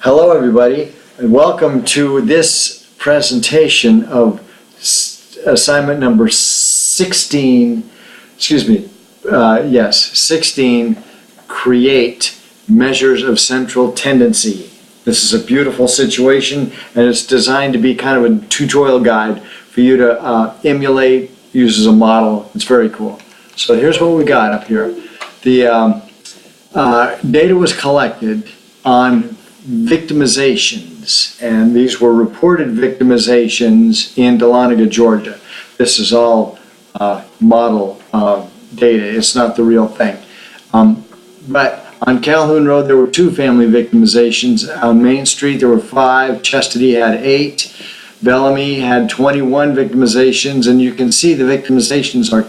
Hello everybody, and welcome to this presentation of assignment number 16, 16, create measures of central tendency. This is a beautiful situation, and it's designed to be kind of a tutorial guide for you to emulate, use as a model. It's very cool. So here's what we got up here. The data was collected on victimizations, and these were reported victimizations in Dahlonega, Georgia. This is all model data. It's not the real thing. But on Calhoun Road, there were 2 family victimizations. On Main Street, there were 5. Chastity had 8. Bellamy had 21 victimizations, and you can see the victimizations are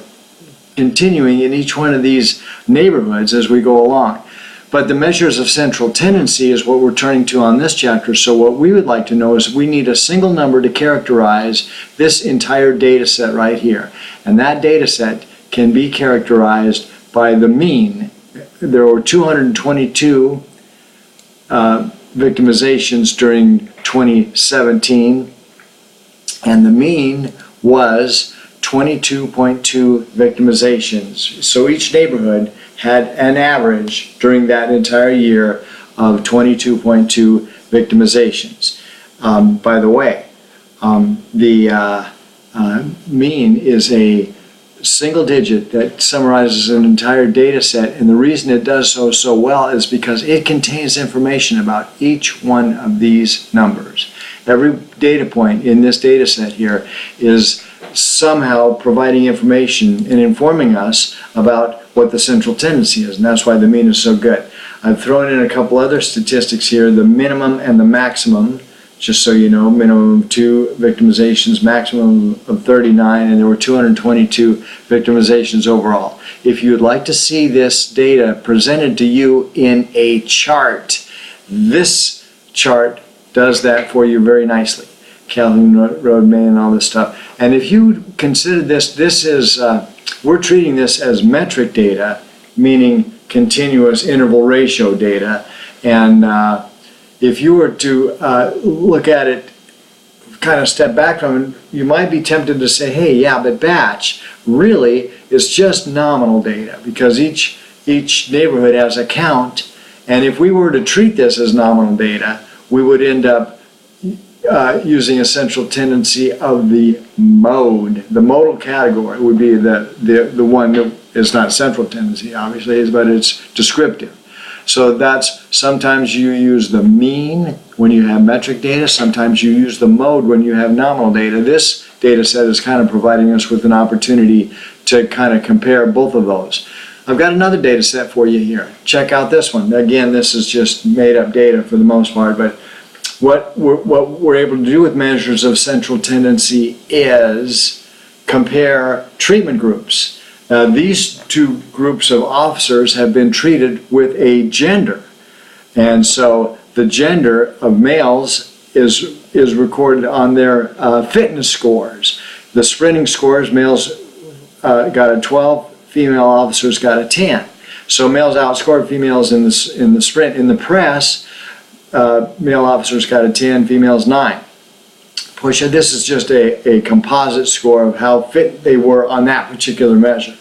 continuing in each one of these neighborhoods as we go along. But the measures of central tendency is what we're turning to on this chapter. So what we would like to know is we need a single number to characterize this entire data set right here. And that data set can be characterized by the mean. There were 222 victimizations during 2017, and the mean was 22.2 victimizations. So each neighborhood had an average during that entire year of 22.2 victimizations. By the way, the mean is a single digit that summarizes an entire data set, and the reason it does so well is because it contains information about each one of these numbers. Every data point in this data set here is somehow providing information and informing us about what the central tendency is, and that's why the mean is so good. I've thrown in a couple other statistics here, the minimum and the maximum, just so you know, minimum of 2 victimizations, maximum of 39, and there were 222 victimizations overall. If you would like to see this data presented to you in a chart, this chart does that for you very nicely. Calhoun Road, Maine, and all this stuff. And if you consider this, we're treating this as metric data, meaning continuous interval ratio data. And if you were to look at it, kind of step back from it, you might be tempted to say, hey, yeah, but batch really is just nominal data because each neighborhood has a count. And if we were to treat this as nominal data, we would end up using a central tendency of the mode. The modal category would be the one that is not central tendency, obviously, but it's descriptive. So that's, sometimes you use the mean when you have metric data, sometimes you use the mode when you have nominal data. This data set is kind of providing us with an opportunity to kind of compare both of those. I've got another data set for you here. Check out this one. Again, this is just made up data for the most part, but what we're able to do with measures of central tendency is compare treatment groups. These 2 groups of officers have been treated with a gender. And so the gender of males is recorded on their fitness scores. The sprinting scores, males got a 12, female officers got a 10. So males outscored females in the sprint. In the press, male officers got a 10, females 9. Push-up, this is just a composite score of how fit they were on that particular measure.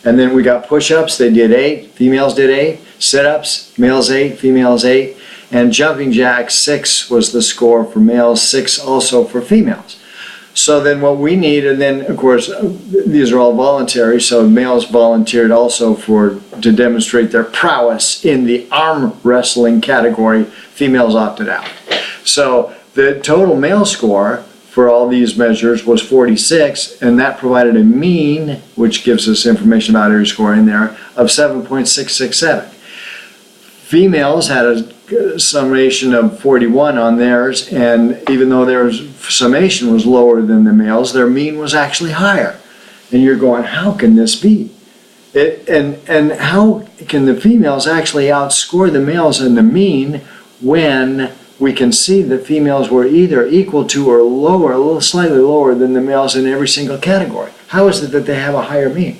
And then we got push-ups, they did 8, females did 8. Sit-ups, males 8, females 8. And jumping jacks, 6 was the score for males, 6 also for females. So then what we need, and then of course these are all voluntary, so males volunteered also to demonstrate their prowess in the arm wrestling category. Females opted out. So the total male score for all these measures was 46, and that provided a mean, which gives us information about every score in there, of 7.667. Females had a summation of 41 on theirs, and even though their summation was lower than the males, their mean was actually higher. And you're going, how can this be? And how can the females actually outscore the males in the mean when we can see that females were either equal to or lower, a little slightly lower than the males in every single category? How is it that they have a higher mean?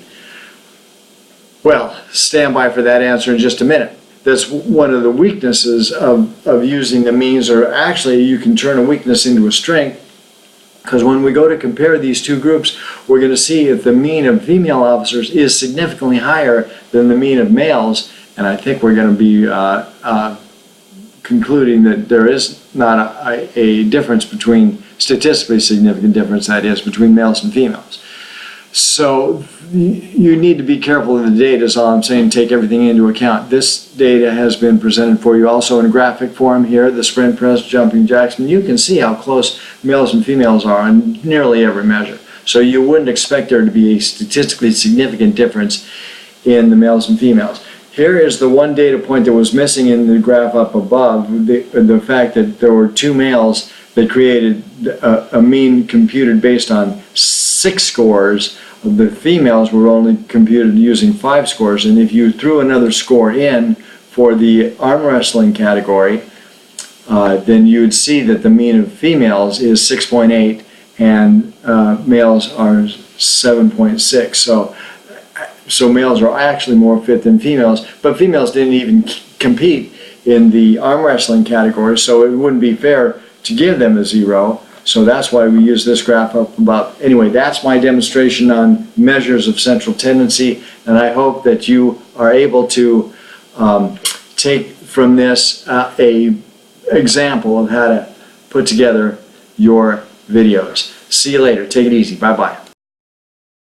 Well, stand by for that answer in just a minute. that's one of the weaknesses of using the means, or actually you can turn a weakness into a strength, because when we go to compare these two groups, we're going to see if the mean of female officers is significantly higher than the mean of males, and I think we're going to be concluding that there is not a difference between, statistically significant difference, that is, between males and females. So you need to be careful of the data, is all I'm saying. Take everything into account. This data has been presented for you also in a graphic form here, the sprint, press, jumping jacks. And you can see how close males and females are on nearly every measure. So you wouldn't expect there to be a statistically significant difference in the males and females. Here is the one data point that was missing in the graph up above, the fact that there were two males that created a mean computed based on 6 scores. The females were only computed using 5 scores, and if you threw another score in for the arm wrestling category, then you would see that the mean of females is 6.8 and males are 7.6. So males are actually more fit than females, but females didn't even compete in the arm wrestling category, so it wouldn't be fair to give them a 0. So that's why we use this graph up above. Anyway, that's my demonstration on measures of central tendency, and I hope that you are able to take from this a example of how to put together your videos. See you later. Take it easy. Bye-bye.